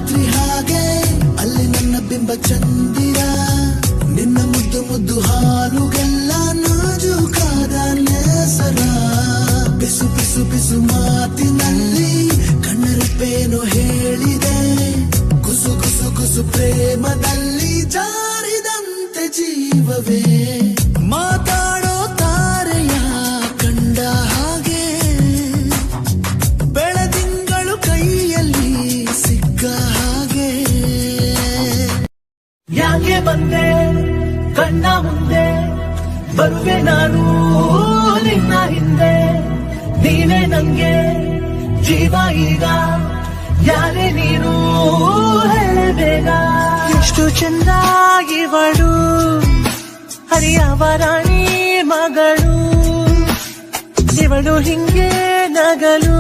ರಾತ್ರಿ ಹಾಗೆ ಅಲ್ಲಿ ನನ್ನ ಬಿಂಬ ಚಂದಿರ ನಿನ್ನ ಮುದ್ದು ಮುದ್ದು ಹಾಲುಗೆಲ್ಲ ನಾಜೂಕಾದ ನೇಸರ ಬಿಸು ಬಿಸು ಬಿಸು ಮಾತಿನಲ್ಲಿ ಕಣ್ಣರೆಪ್ಪೇನು ಹೇಳಿದೆ ಕುಸು ಕುಸು ಕುಸು ಪ್ರೇಮದಲ್ಲಿ ಜಾರಿದಂತೆ ಜೀವವೇ ಮಾತಾಡೋ ತಾರೆಯ ಕಂಡ ಹಾಗೆ ಬೆಳದಿಂಗಳು ಕೈಯಲ್ಲಿ ಸಿಕ್ಕ ಹಾಗೆ ಯಾಕೆ ಬಂದೆ ಕಣ್ಣ ಮುಂದೆ ಬರುವೆ ನಾನು ನಿನ್ನ ಹಿಂದೆ ನೀನೇ ನಂಗೆ ಜೀವ ಈಗ ಯಾರೇ ನೀನು ಹೇಳಬೇಗ ಎಷ್ಟು ಚಂದಾಗಿವಳು ಹರಿಯವರಾಣಿ ಮಗಳು ಇವಳು ಹಿಂಗೆ ನಗಲು